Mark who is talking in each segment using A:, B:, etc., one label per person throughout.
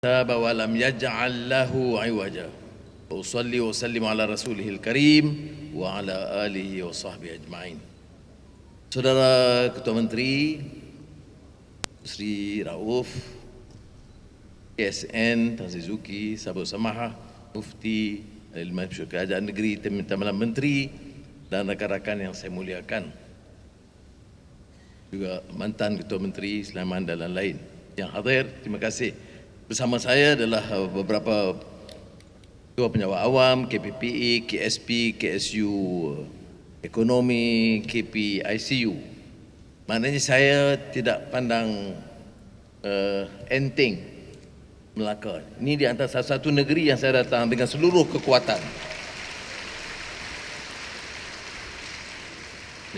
A: تاب ولم يجعل له عوجا وأصلي وأسلم على رسوله الكريم وعلى آله وصحبه أجمعين. Saudara Ketua Menteri Sri Rauf, KSN Tan Sri Zuki, Sahabat Samaha, Mufti Al-Imam Kerajaan Negeri, Teman-teman Menteri dan rakan-rakan yang saya muliakan, juga mantan Ketua Menteri Sulaiman dan lain-lain yang hadir. Terima kasih. Bersama saya adalah beberapa Ketua Penjawat Awam, KPPE, KSP, KSU Ekonomi, KP ICU. Maknanya saya tidak pandang enteng Melaka. Ini di antara salah satu negeri yang saya datang dengan seluruh kekuatan.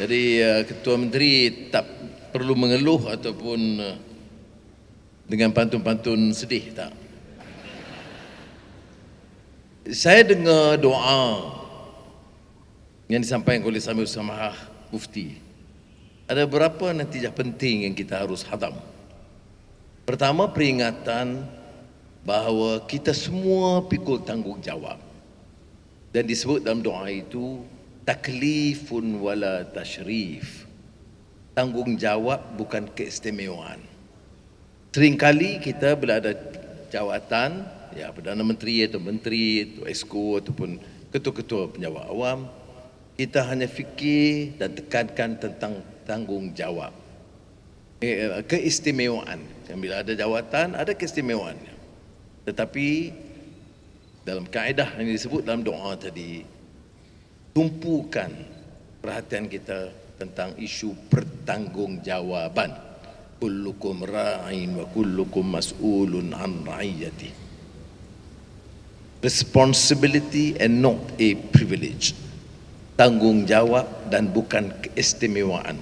A: Jadi Ketua Menteri tak perlu mengeluh ataupun dengan pantun-pantun sedih, tak. Saya dengar doa yang disampaikan oleh Samir Samahah Mufti. Ada beberapa natijah penting yang kita harus hadam. Pertama, peringatan bahawa kita semua pikul tanggungjawab. Dan disebut dalam doa itu taklifun wala tashrif. Tanggungjawab bukan keistimewaan. Seringkali kita bila ada jawatan, ya Perdana Menteri atau Menteri atau Esko ataupun ketua-ketua penjawat awam, kita hanya fikir dan tekankan tentang tanggungjawab, keistimewaan. Bila ada jawatan, ada keistimewaannya. Tetapi dalam kaedah yang disebut dalam doa tadi, tumpukan perhatian kita tentang isu pertanggungjawaban. Kullukum ra'in wa kullukum mas'ulun an ra'iyati. Responsibility and not a privilege. Tanggungjawab dan bukan keistimewaan.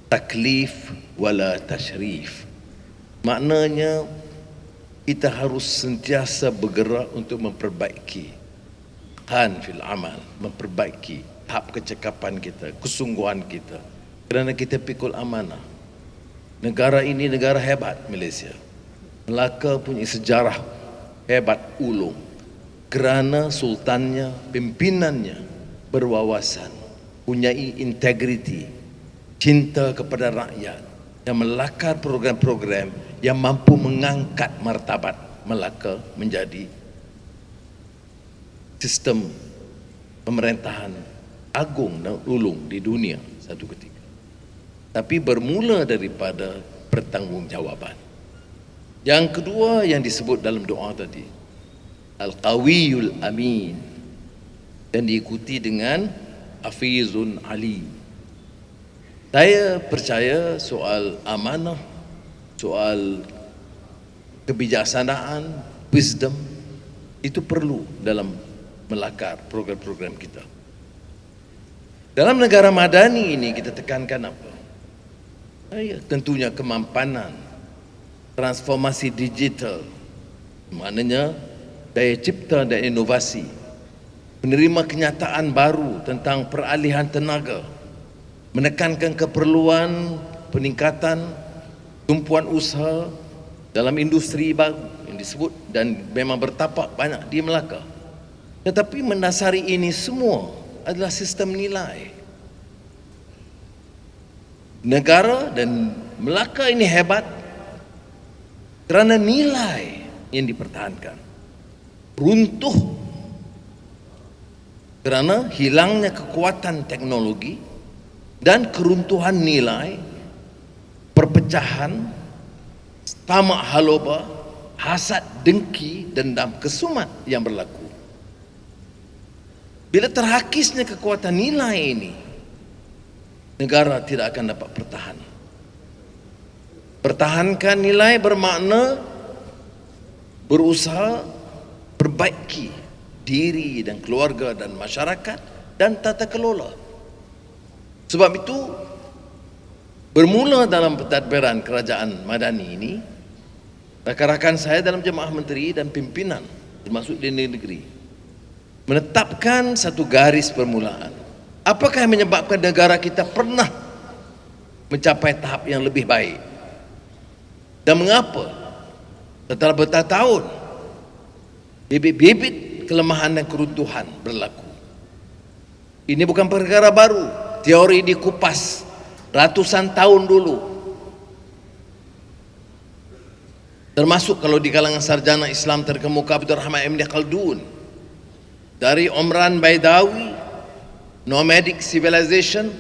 A: Taklif wala tashrif. Maknanya kita harus sentiasa bergerak untuk memperbaiki fil amal, memperbaiki tahap kecekapan kita, kesungguhan kita, kerana kita pikul amanah. Negara ini negara hebat, Malaysia. Melaka punya sejarah hebat ulung kerana sultannya, pimpinannya berwawasan, punyai integriti, cinta kepada rakyat, yang melakar program-program yang mampu mengangkat martabat Melaka menjadi sistem pemerintahan agung dan ulung di dunia satu ketika. Tapi bermula daripada pertanggungjawaban. Yang kedua yang disebut dalam doa tadi, Al-Qawiyul Amin, dan diikuti dengan Hafizun Ali. Saya percaya soal amanah, soal kebijaksanaan, wisdom, itu perlu dalam melakar program-program kita. Dalam negara madani ini kita tekankan apa? Tentunya kemampanan, transformasi digital, maknanya daya cipta dan inovasi, menerima kenyataan baru tentang peralihan tenaga, menekankan keperluan peningkatan tumpuan usaha dalam industri baru yang disebut dan memang bertapak banyak di Melaka. Tetapi mendasari ini semua adalah sistem nilai. Negara dan Melaka ini hebat kerana nilai yang dipertahankan. Runtuh kerana hilangnya kekuatan teknologi dan keruntuhan nilai, perpecahan, tamak haloba, hasad, dengki, dendam, kesumat yang berlaku. Bila terhakisnya kekuatan nilai ini, negara tidak akan dapat bertahan. Pertahankan nilai bermakna berusaha perbaiki diri dan keluarga dan masyarakat dan tata kelola. Sebab itu bermula dalam pentadbiran kerajaan madani ini, rakan-rakan saya dalam jemaah menteri dan pimpinan termasuk di negeri menetapkan satu garis permulaan. Apakah yang menyebabkan negara kita pernah mencapai tahap yang lebih baik? Dan mengapa Setelah bertahun-tahun, bibit-bibit kelemahan dan keruntuhan berlaku. Ini bukan perkara baru. Teori dikupas ratusan tahun dulu. Termasuk kalau di kalangan sarjana Islam terkemuka Abdurrahman Ibn Khaldun, dari Omran Baidawi, nomadic civilization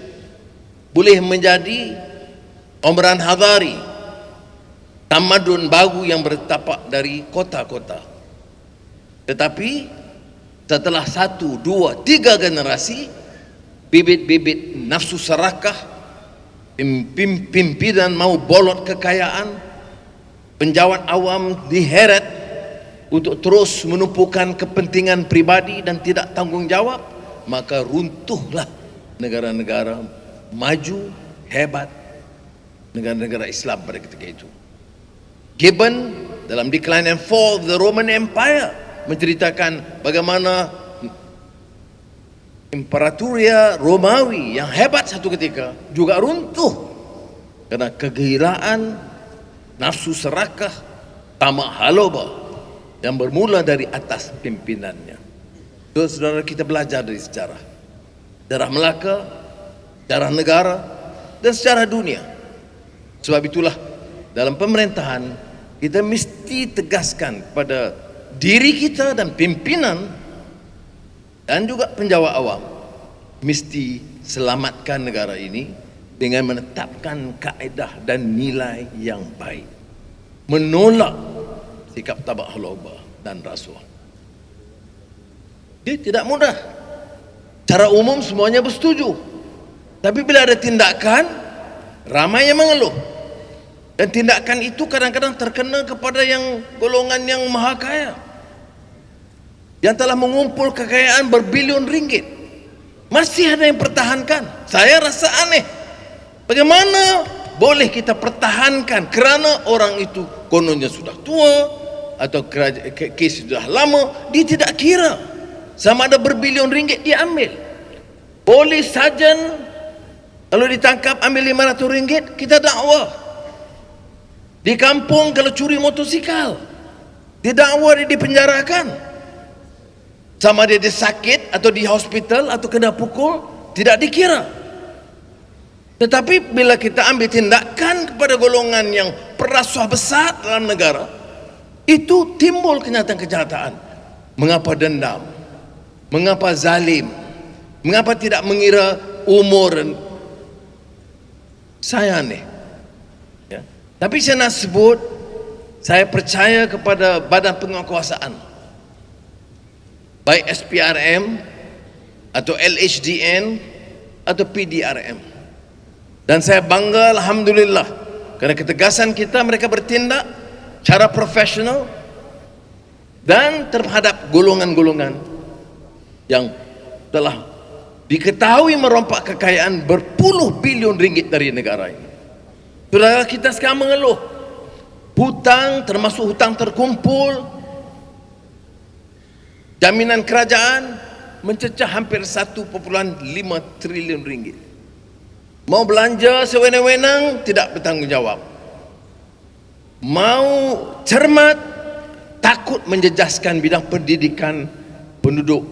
A: boleh menjadi Omran Hadari, tamadun baru yang bertapak dari kota-kota. Tetapi setelah 1, 2, 3 generasi, bibit-bibit nafsu serakah, pimpinan mau bolot kekayaan, penjawat awam diheret untuk terus menumpukan kepentingan pribadi dan tidak tanggung jawab, maka runtuhlah negara-negara maju hebat, negara-negara Islam pada ketika itu. Gibbon dalam Decline and Fall of the Roman Empire menceritakan bagaimana Imperatoria Romawi yang hebat satu ketika juga runtuh karena kegilaan, nafsu serakah, tamak haloba yang bermula dari atas pimpinannya. Saudara, kita belajar dari sejarah Melaka, sejarah negara, dan sejarah dunia. Sebab itulah dalam pemerintahan kita mesti tegaskan pada diri kita dan pimpinan dan juga penjawat awam, mesti selamatkan negara ini dengan menetapkan kaedah dan nilai yang baik, menolak sikap tabak haloba dan rasuah. Dia tidak mudah. Secara umum semuanya bersetuju, tapi bila ada tindakan, ramai yang mengeluh. Dan tindakan itu kadang-kadang terkena kepada yang golongan yang maha kaya, yang telah mengumpul kekayaan berbilion ringgit. Masih ada yang pertahankan. Saya rasa aneh. Bagaimana boleh kita pertahankan kerana orang itu kononnya sudah tua atau kes sudah lama, dia tidak kira sama ada berbilion ringgit dia ambil. Polis sarjan kalau ditangkap ambil 500 ringgit, kita dakwa. Di kampung kalau curi motosikal, didakwa, dia dipenjarakan. Sama dia sakit atau di hospital atau kena pukul, tidak dikira. Tetapi bila kita ambil tindakan kepada golongan yang perasuah besar dalam negara, itu timbul kenyataan-kenyataan. Mengapa dendam? Mengapa zalim? Mengapa tidak mengira umur? Saya aneh. Ya. Tapi saya nak sebut, saya percaya kepada badan penguasaan, baik SPRM atau LHDN atau PDRM. Dan saya bangga, alhamdulillah, kerana ketegasan kita, mereka bertindak secara profesional dan terhadap golongan-golongan yang telah diketahui merompak kekayaan berpuluh bilion ringgit dari negara ini. Saudara kita sekarang mengeluh hutang, termasuk hutang terkumpul, jaminan kerajaan mencecah hampir 1,5 trilion ringgit. Mau belanja sewenang-wenang tidak bertanggungjawab. Mau cermat, takut menjejaskan bidang pendidikan penduduk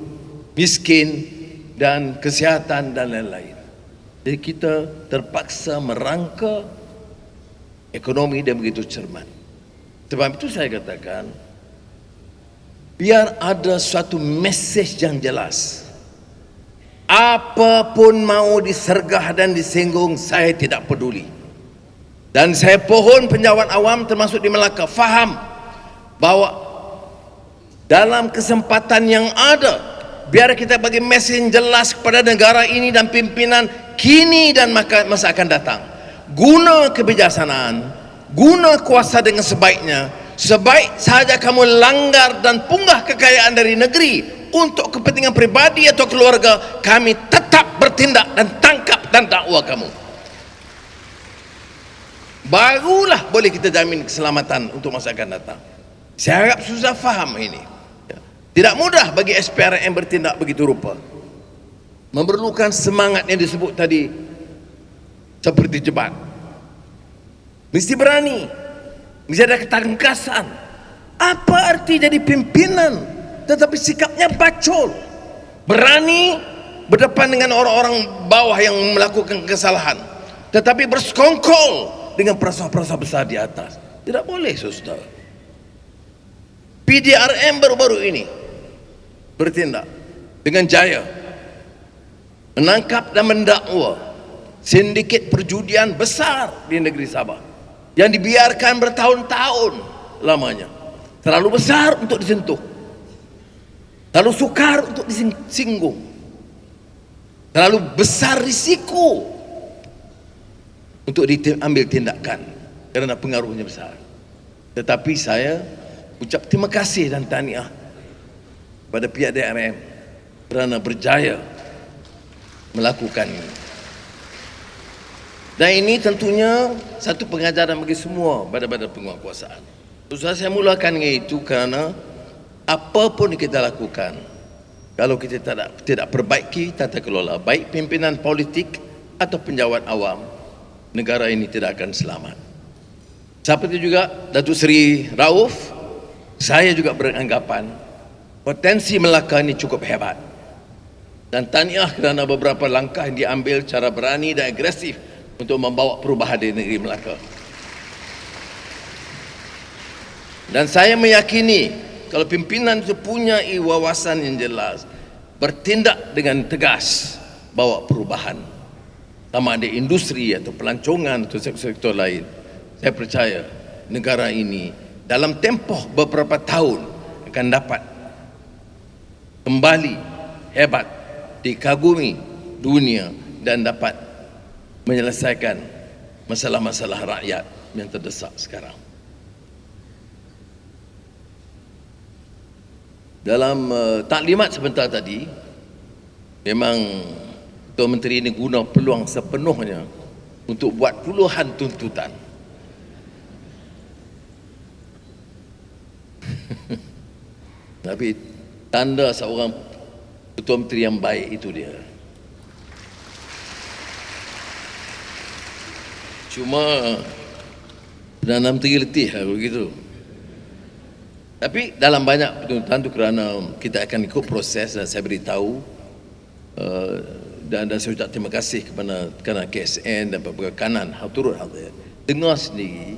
A: miskin dan kesihatan dan lain-lain. Jadi kita terpaksa merangka ekonomi dan begitu cermat. Sebab itu saya katakan, biar ada suatu mesej yang jelas. Apapun mau disergah dan disinggung, saya tidak peduli. Dan saya pohon penjawat awam termasuk di Melaka faham bahawa dalam kesempatan yang ada, biar kita bagi mesej jelas kepada negara ini dan pimpinan kini dan masa akan datang. Guna kebijaksanaan, guna kuasa dengan sebaiknya. Sebaik sahaja kamu langgar dan punggah kekayaan dari negeri untuk kepentingan pribadi atau keluarga, kami tetap bertindak dan tangkap dan dakwa kamu. Barulah boleh kita jamin keselamatan untuk masa akan datang. Saya harap susah faham ini. Tidak mudah bagi SPRM bertindak begitu rupa. Memerlukan semangat yang disebut tadi seperti jebat. Mesti berani, mesti ada ketangkasan, Apa arti jadi pimpinan tetapi sikapnya bacol, berani berdepan dengan orang-orang bawah yang melakukan kesalahan, tetapi bersekongkol dengan perasa-perasa besar di atas? Tidak boleh, saudara. PDRM baru-baru ini bertindak dengan jaya, menangkap dan mendakwa sindiket perjudian besar di negeri Sabah yang dibiarkan bertahun-tahun lamanya. Terlalu besar untuk disentuh, terlalu sukar untuk disinggung, terlalu besar risiko untuk diambil tindakan kerana pengaruhnya besar. Tetapi saya ucap terima kasih dan tahniah pada pihak DRM kerana berjaya melakukan ini. Dan ini tentunya satu pengajaran bagi semua badan-badan penguatkuasaan. Saya mulakan dengan itu kerana apa pun kita lakukan, kalau kita tidak perbaiki tata kelola, baik pimpinan politik atau penjawat awam, negara ini tidak akan selamat. Seperti juga Datuk Seri Rauf, saya juga beranggapan potensi Melaka ini cukup hebat. Dan tahniah kerana beberapa langkah yang diambil secara berani dan agresif untuk membawa perubahan di negeri Melaka. Dan saya meyakini kalau pimpinan itu punya wawasan yang jelas, bertindak dengan tegas, bawa perubahan, sama ada industri atau pelancongan atau sektor-sektor lain, saya percaya negara ini dalam tempoh beberapa tahun akan dapat kembali hebat, dikagumi dunia dan dapat menyelesaikan masalah-masalah rakyat yang terdesak sekarang. Dalam taklimat sebentar tadi, memang Tuan Menteri ini guna peluang sepenuhnya untuk buat puluhan tuntutan. Tapi tanda seorang Ketua Menteri yang baik itu dia. Cuma Perdana Menteri letih lah begitu. Tapi dalam banyak tuntutan itu kerana kita akan ikut proses dan saya beritahu dan saya ucap terima kasih kepada KSN dan beberapa kanan turut hadir. Dengar sendiri,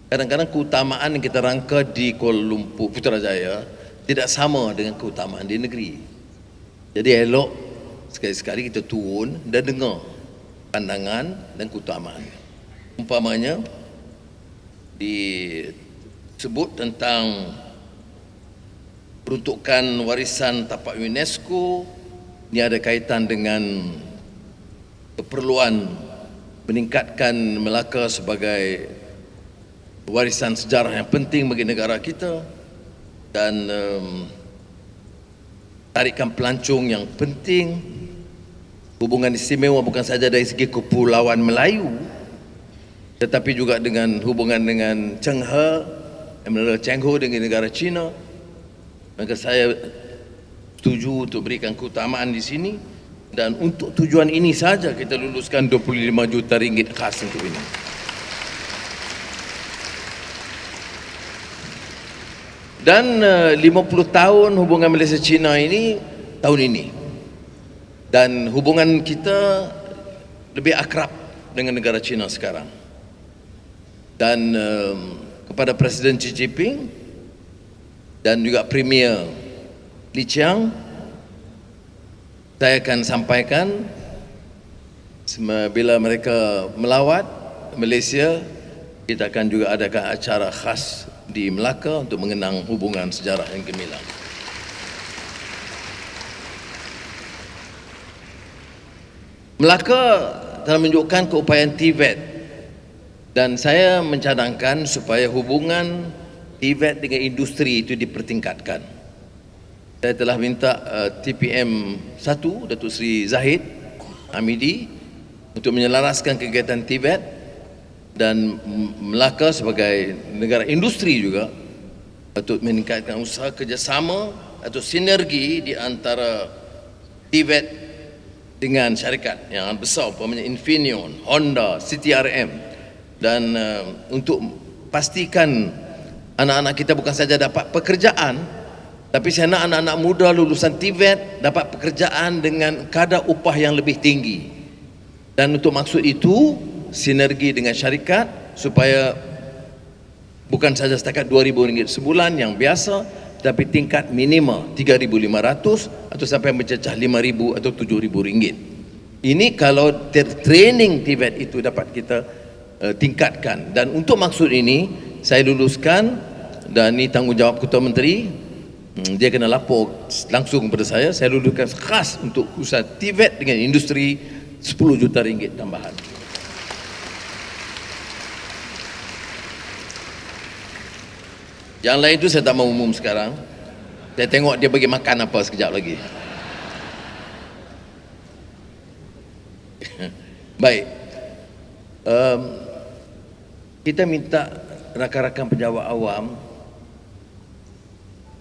A: kadang-kadang keutamaan yang kita rangka di Kuala Lumpur, Putrajaya tidak sama dengan keutamaan di negeri. Jadi elok sekali-sekali kita turun dan dengar pandangan dan keutamaan. Umpamanya disebut tentang peruntukan warisan tapak UNESCO, ini ada kaitan dengan keperluan meningkatkan Melaka sebagai warisan sejarah yang penting bagi negara kita dan tarikan pelancong yang penting, hubungan istimewa bukan saja dari segi kepulauan Melayu tetapi juga dengan hubungan dengan Chenghe dengan negara China. Maka saya setuju untuk berikan keutamaan di sini dan untuk tujuan ini saja kita luluskan 25 juta ringgit khas untuk ini. Dan 50 tahun hubungan Malaysia-China ini tahun ini. Dan hubungan kita lebih akrab dengan negara China sekarang. Dan kepada Presiden Xi Jinping dan juga Premier Li Qiang, saya akan sampaikan bila mereka melawat Malaysia, kita akan juga adakan acara khas di Melaka untuk mengenang hubungan sejarah yang gemilang. Melaka telah menunjukkan keupayaan TVET dan saya mencadangkan supaya hubungan TVET dengan industri itu dipertingkatkan. Saya telah minta TPM 1 Datuk Seri Zahid Hamidi untuk menyelaraskan kegiatan TVET dan Melaka sebagai negara industri juga untuk meningkatkan usaha kerjasama atau sinergi di antara TVET dengan syarikat yang besar umpamanya Infineon, Honda, CTRM dan untuk pastikan anak-anak kita bukan saja dapat pekerjaan, tapi saya nak anak-anak muda lulusan TVET dapat pekerjaan dengan kadar upah yang lebih tinggi. Dan untuk maksud itu, sinergi dengan syarikat supaya bukan saja setakat RM2,000 sebulan yang biasa, tapi tingkat minimal RM3,500 atau sampai mencecah RM5,000 atau RM7,000. Ini kalau training TVET itu dapat kita tingkatkan. Dan untuk maksud ini saya luluskan, dan ini tanggungjawab Ketua Menteri, dia kena lapor langsung kepada saya luluskan khas untuk usaha TVET dengan industri RM10 juta tambahan. Yang lain itu saya tak mau umum sekarang. Saya tengok dia bagi makan apa sekejap lagi. Baik, kita minta rakan-rakan pejabat awam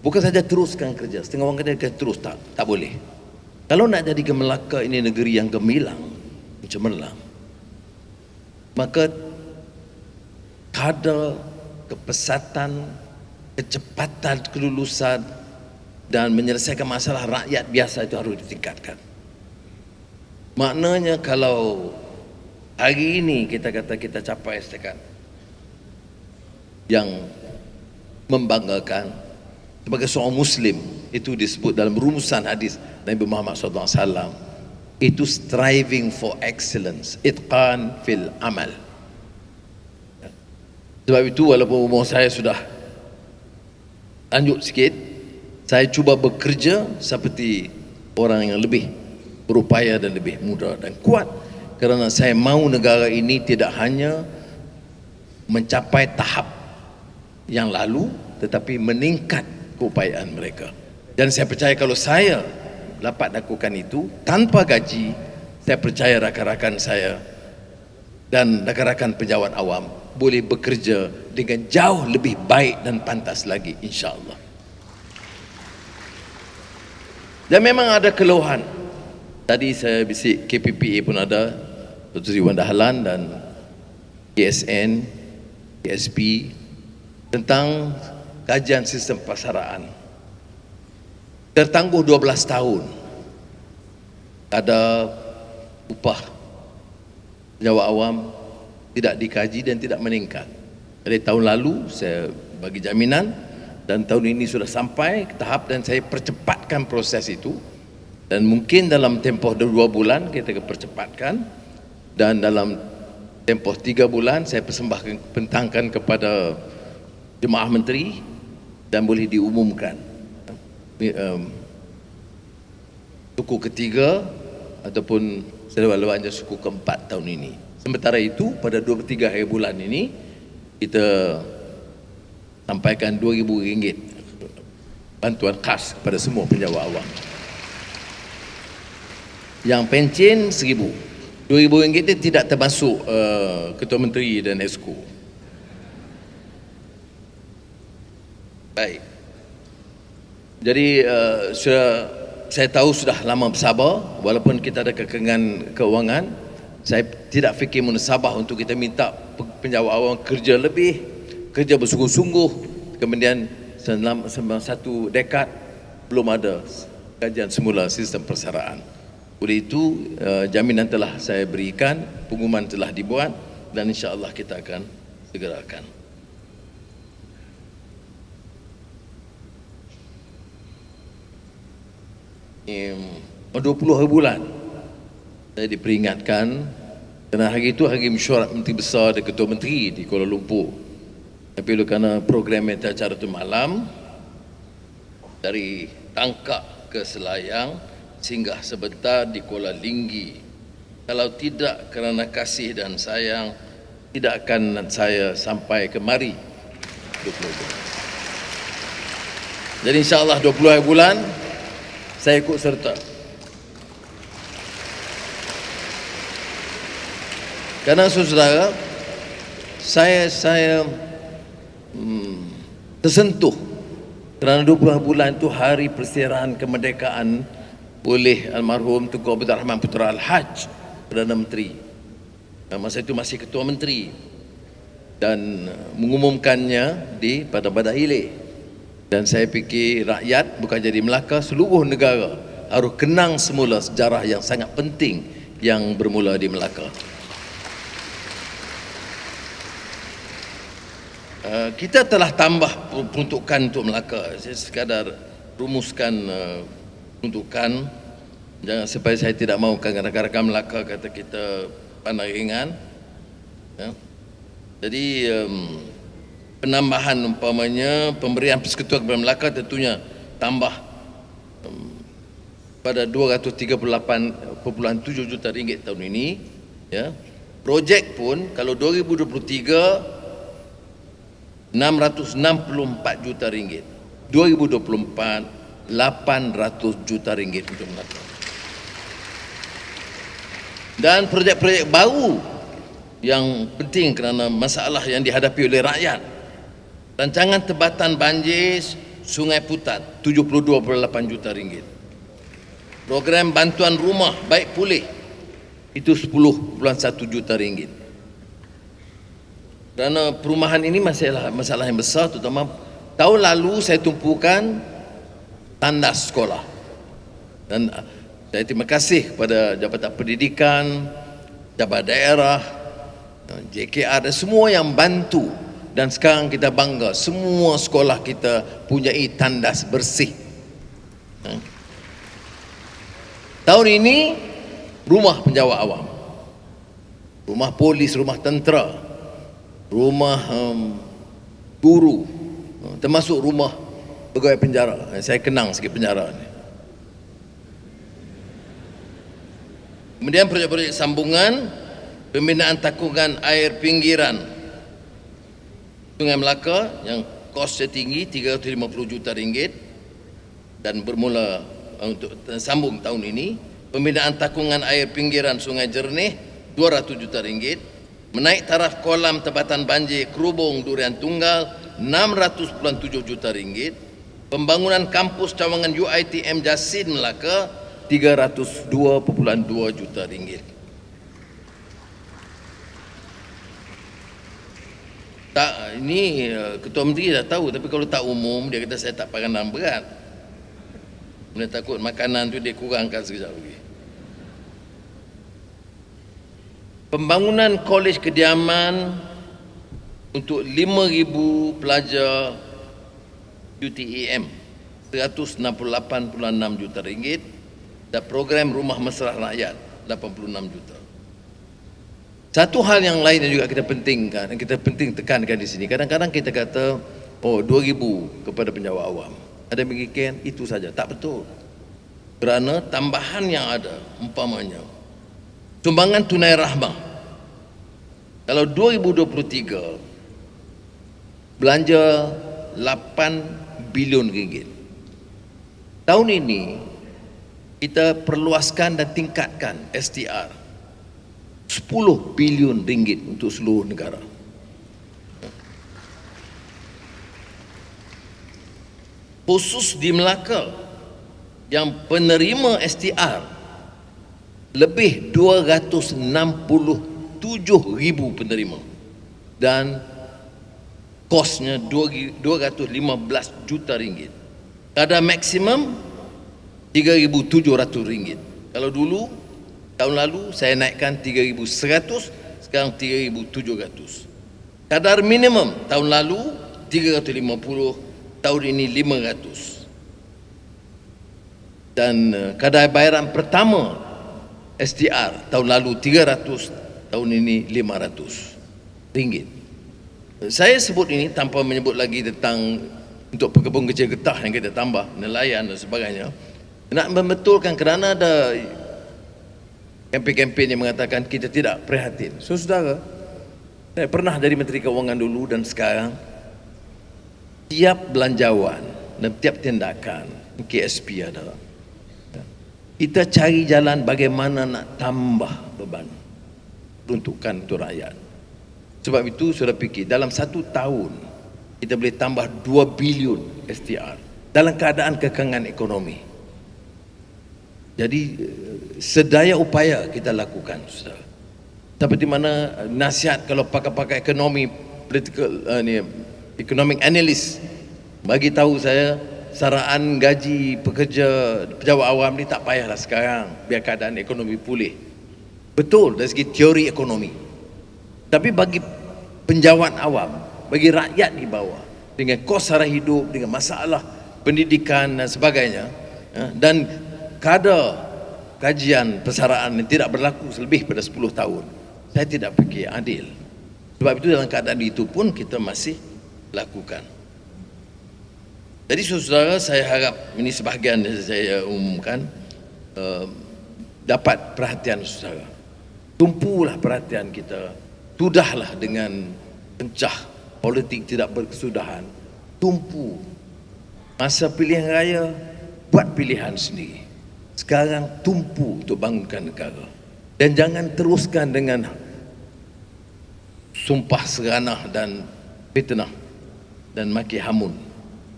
A: bukan saja teruskan kerja. Setengah orang kata terus, tak boleh. Kalau nak jadi Melaka ini negeri yang gemilang, cemerlang, maka kadar kepesatan, kecepatan kelulusan dan menyelesaikan masalah rakyat biasa itu harus ditingkatkan. Maknanya kalau hari ini kita kata kita capai setakat yang membanggakan sebagai seorang Muslim, itu disebut dalam rumusan hadis Nabi Muhammad SAW, itu striving for excellence, itqan fil amal. Sebab itu walaupun umur saya sudah lanjut sikit, saya cuba bekerja seperti orang yang lebih berupaya dan lebih muda dan kuat, kerana saya mahu negara ini tidak hanya mencapai tahap yang lalu, tetapi meningkat keupayaan mereka. Dan saya percaya kalau saya dapat lakukan itu tanpa gaji, saya percaya rakan-rakan saya dan rakan-rakan pejabat awam boleh bekerja dengan jauh lebih baik dan pantas lagi, insya-Allah. Dan memang ada keluhan. Tadi saya bisik KPPA pun ada, Dr. Iwan Dahlan dan KSN, KSP, tentang kajian sistem pasaraan. Tertangguh 12 tahun. Ada upah pejabat awam tidak dikaji dan tidak meningkat. Dari tahun lalu saya bagi jaminan, dan tahun ini sudah sampai ke tahap dan saya percepatkan proses itu. Dan mungkin dalam tempoh 2 bulan kita percepatkan, dan dalam tempoh 3 bulan saya persembahkan, bentangkan kepada jemaah menteri dan boleh diumumkan suku ketiga ataupun selewat-lewatnya suku keempat tahun ini. Sementara itu pada 23 hari bulan ini kita sampaikan RM2,000 bantuan khas kepada semua pejabat awam. Yang pencen RM1,000. RM2,000 itu tidak termasuk Ketua Menteri dan Esko. Baik. Jadi saya tahu sudah lama bersabar, walaupun kita ada kekangan keuangan. Saya tidak fikir munasabah untuk kita minta pejabat awam kerja lebih, kerja bersungguh-sungguh. Kemudian selama 1 dekad belum ada kajian semula sistem persaraan. Oleh itu jaminan telah saya berikan, pengumuman telah dibuat, dan insya-Allah kita akan segerakan. Pada 20 hari bulan saya diperingatkan, kerana hari itu hari mesyuarat Menteri Besar dan Ketua Menteri di Kuala Lumpur. Tapi kerana program acara itu malam, dari Tangkak ke Selayang, singgah sebentar di Kuala Linggi. Kalau tidak kerana kasih dan sayang, tidak akan saya sampai kemari 20 bulan. Jadi insya-Allah 20 hari bulan saya ikut serta. Karena saudara, saya tersentuh kerana 20 bulan itu hari persirahan kemerdekaan oleh almarhum Tunku Abdul Rahman Putra Al-Haj, Perdana Menteri. Masa itu masih Ketua Menteri. dan mengumumkannya di pada hilir. Dan saya fikir rakyat bukan jadi Melaka, seluruh negara harus kenang semula sejarah yang sangat penting yang bermula di Melaka. Kita telah tambah peruntukan untuk Melaka. Saya sekadar rumuskan peruntukan, jangan supaya saya tidak mahu rakan-rakan Melaka kata kita pandang ringan. Ya. Jadi penambahan umpamanya pemberian persekutuan kepada Melaka tentunya tambah pada 238.7 juta ringgit tahun ini. Ya. Projek pun kalau 2023 664 juta ringgit, 2024 800 juta ringgit untuk Melaka. Dan projek-projek baru yang penting kerana masalah yang dihadapi oleh rakyat, rancangan tebatan banjir Sungai Putat 72.8 juta ringgit, program bantuan rumah baik pulih itu 10.1 juta ringgit. Kerana perumahan ini masalah yang besar, terutama tahun lalu saya tumpukan tandas sekolah. Dan saya terima kasih kepada Jabatan Pendidikan, Jabatan Daerah, JKR dan semua yang bantu. Dan sekarang kita bangga, semua sekolah kita punyai tandas bersih. Tahun ini rumah penjawat awam, rumah polis, rumah tentera, rumah guru, termasuk rumah pegawai penjara. Saya kenang sikit penjara ni. Kemudian projek-projek sambungan, pembinaan takungan air pinggiran Sungai Melaka yang kosnya tinggi 350 juta ringgit dan bermula untuk sambung tahun ini. Pembinaan takungan air pinggiran Sungai Jernih 200 juta ringgit. Menaik taraf kolam tebatan banjir Kerubung Durian Tunggal 600.7 juta ringgit. Pembangunan kampus cawangan UiTM Jasin Melaka 302.2 juta ringgit. Tak, ini Ketua Menteri dah tahu, tapi kalau tak umum dia kata saya tak pandang berat. Dia takut makanan tu dia kurangkan sekejap lagi. Pembangunan kolej kediaman untuk 5,000 pelajar UTEM 168.6 juta ringgit dan program rumah mesra rakyat 86 juta. Satu hal yang lain yang juga kita pentingkan, yang kita penting tekankan di sini, kadang-kadang kita kata 2,000 kepada penjawat awam. Ada yang mengikir itu saja, tak betul. Kerana tambahan yang ada umpamanya sumbangan tunai rahmah. Kalau 2023 belanja 8 bilion ringgit. Tahun ini kita perluaskan dan tingkatkan STR 10 bilion ringgit untuk seluruh negara. Khusus di Melaka yang penerima STR lebih 267,000 penerima dan kosnya 215 juta ringgit. Kadar maksimum 3,700 ringgit. Kalau dulu tahun lalu saya naikkan 3,100, sekarang 3,700. Kadar minimum tahun lalu 350, tahun ini 500. Dan kadar bayaran pertama STR tahun lalu 300, tahun ini 500 ringgit. Saya sebut ini tanpa menyebut lagi tentang untuk pekebun kecil getah yang kita tambah, nelayan dan sebagainya. Nak membetulkan kerana ada kempen-kempen yang mengatakan kita tidak prihatin. Saudara, saya pernah jadi Menteri Keuangan dulu dan sekarang tiap belanjawan dan tiap tindakan KSP ada. Kita cari jalan bagaimana nak tambah beban peruntukan untuk rakyat. Sebab itu sudah fikir dalam 1 tahun kita boleh tambah 2 bilion STR dalam keadaan kekangan ekonomi. Jadi sedaya upaya kita lakukan, saudara. Seperti mana nasihat kalau pakar-pakar ekonomi political economic analyst bagi tahu saya saraan gaji pejabat awam ni tak payahlah sekarang, biar keadaan ekonomi pulih. Betul dari segi teori ekonomi. Tapi bagi penjawat awam, bagi rakyat di bawah, dengan kos sara hidup, dengan masalah pendidikan dan sebagainya, dan kadar kajian persaraan yang tidak berlaku lebih pada 10 tahun, saya tidak fikir adil. Sebab itu dalam keadaan itu pun kita masih lakukan. Jadi saudara, saya harap ini sebahagian yang saya umumkan, dapat perhatian saudara. Tumpulah perhatian kita. Tudahlah dengan pencah politik tidak berkesudahan. Tumpu. Masa pilihan raya, buat pilihan sendiri. Sekarang tumpu untuk bangunkan negara. Dan jangan teruskan dengan sumpah seranah dan fitnah dan maki hamun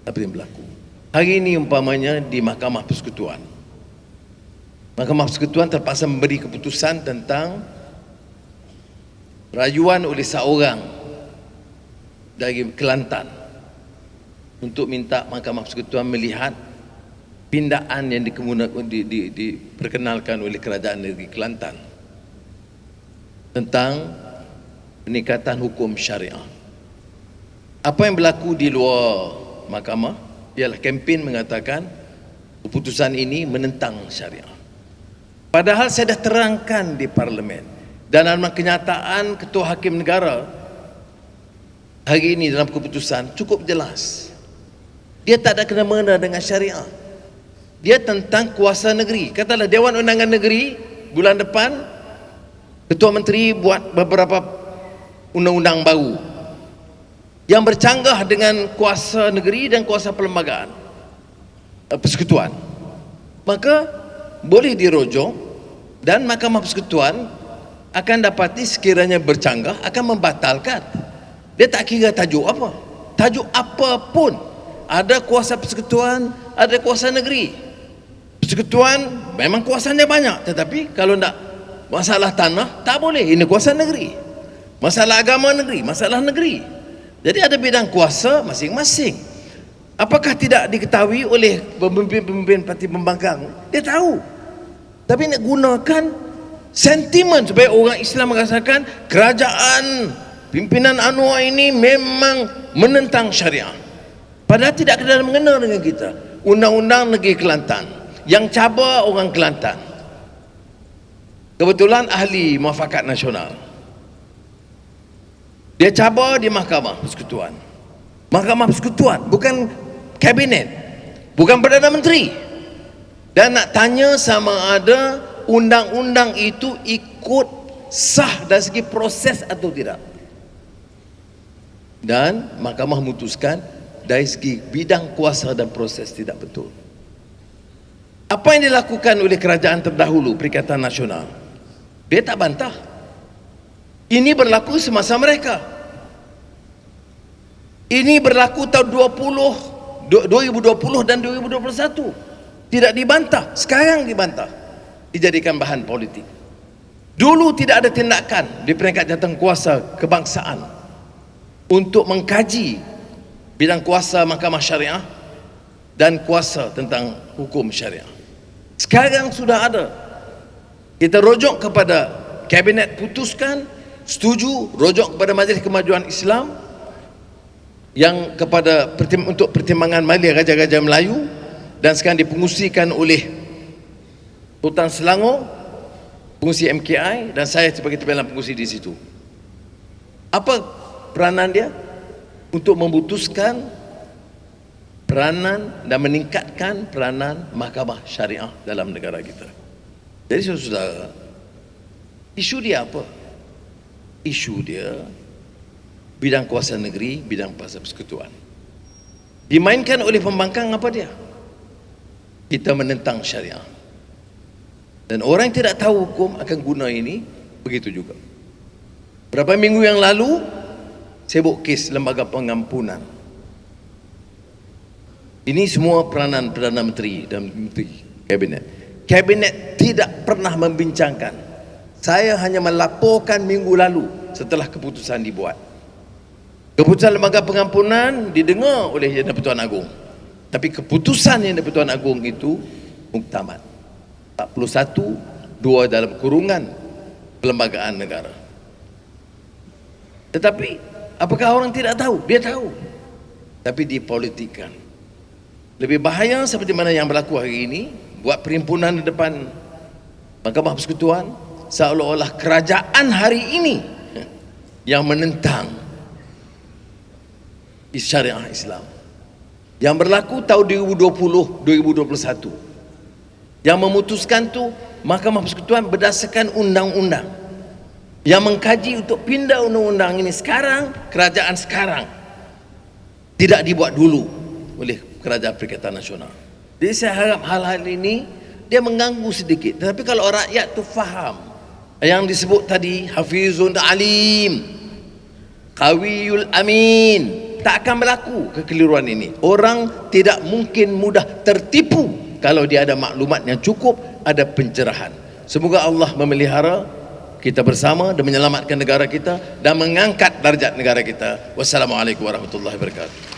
A: apa yang berlaku. Hari ini umpamanya di Mahkamah Persekutuan, Mahkamah Persekutuan terpaksa memberi keputusan tentang rayuan oleh seorang dari Kelantan untuk minta Mahkamah Persekutuan melihat pindaan yang diperkenalkan oleh Kerajaan Negeri Kelantan tentang peningkatan hukum syariah. Apa yang berlaku di luar mahkamah ialah kempen mengatakan keputusan ini menentang syariah. Padahal saya dah terangkan di parlimen dan dalam kenyataan Ketua Hakim Negara hari ini dalam keputusan cukup jelas. Dia tak ada kena-mengena dengan syariah. Dia tentang kuasa negeri. Katalah Dewan Undangan Negeri bulan depan Ketua Menteri buat beberapa undang-undang baru yang bercanggah dengan kuasa negeri dan kuasa perlembagaan persekutuan, maka boleh dirujuk dan Mahkamah Persekutuan akan dapati sekiranya bercanggah akan membatalkan. Dia tak kira tajuk apa, tajuk apapun. Ada kuasa persekutuan, ada kuasa negeri. Persekutuan memang kuasanya banyak, tetapi kalau nak masalah tanah tak boleh, ini kuasa negeri. Masalah agama negeri, masalah negeri. Jadi ada bidang kuasa masing-masing. Apakah tidak diketahui oleh pemimpin-pemimpin parti pembangkang? Dia tahu. Tapi nak gunakan sentimen supaya orang Islam merasakan kerajaan pimpinan Anwar ini memang menentang syariah. Padahal tidak kena mengena dengan kita. Undang-undang Negeri Kelantan yang cabar orang Kelantan. Kebetulan ahli muafakat nasional. Dia cabar di Mahkamah Persekutuan. Mahkamah Persekutuan, bukan kabinet, bukan Perdana Menteri. Dan nak tanya sama ada undang-undang itu ikut sah dari segi proses atau tidak. Dan Mahkamah memutuskan dari segi bidang kuasa dan proses tidak betul. Apa yang dilakukan oleh kerajaan terdahulu Perikatan Nasional, dia tak bantah. Ini berlaku semasa mereka. Ini berlaku tahun 2020 dan 2021. Tidak dibantah, sekarang dibantah. Dijadikan bahan politik. Dulu tidak ada tindakan di peringkat jawatankuasa kebangsaan untuk mengkaji bidang kuasa mahkamah syariah dan kuasa tentang hukum syariah. Sekarang sudah ada. Kita rujuk kepada kabinet putuskan, setuju, rujuk kepada Majlis Kemajuan Islam yang untuk pertimbangan Majlis Raja-Raja Melayu dan sekarang dipengusikan oleh Sultan Selangor, pengusi MKI, dan saya sebagai timbalan pengusi di situ. Apa peranan dia? Untuk memutuskan peranan dan meningkatkan peranan mahkamah syariah dalam negara kita. Jadi saudara, isu dia apa? Isu dia bidang kuasa negeri, bidang kuasa persekutuan. Dimainkan oleh pembangkang apa dia? Kita menentang syariah. Dan orang yang tidak tahu hukum akan guna ini begitu juga. Berapa minggu yang lalu saya buat kes lembaga pengampunan. Ini semua peranan Perdana Menteri dan Menteri Kabinet. Kabinet tidak pernah membincangkan. Saya hanya melaporkan minggu lalu setelah keputusan dibuat. Keputusan lembaga pengampunan didengar oleh Yang di-Pertuan Agong. Tapi keputusan Yang di-Pertuan Agong itu muktamad. 41, 2 dalam kurungan perlembagaan negara. Tetapi apakah orang tidak tahu? Dia tahu. Tapi dipolitikkan. Lebih bahaya seperti mana yang berlaku hari ini, buat perhimpunan di depan Mahkamah Persekutuan, seolah-olah kerajaan hari ini yang menentang syariah Islam. Yang berlaku tahun 2020, 2021. Yang memutuskan tu Mahkamah Persekutuan berdasarkan undang-undang. Yang mengkaji untuk pindah undang-undang ini sekarang, kerajaan sekarang. Tidak dibuat dulu oleh Kerajaan Perikatan Nasional. Jadi saya harap hal-hal ini dia mengganggu sedikit. Tetapi kalau rakyat tu faham yang disebut tadi, Hafizun Alim, Qawiyul Amin, tak akan berlaku kekeliruan ini. Orang tidak mungkin mudah tertipu kalau dia ada maklumat yang cukup, ada pencerahan. Semoga Allah memelihara kita bersama dan menyelamatkan negara kita dan mengangkat darjat negara kita. Wassalamualaikum warahmatullahi wabarakatuh.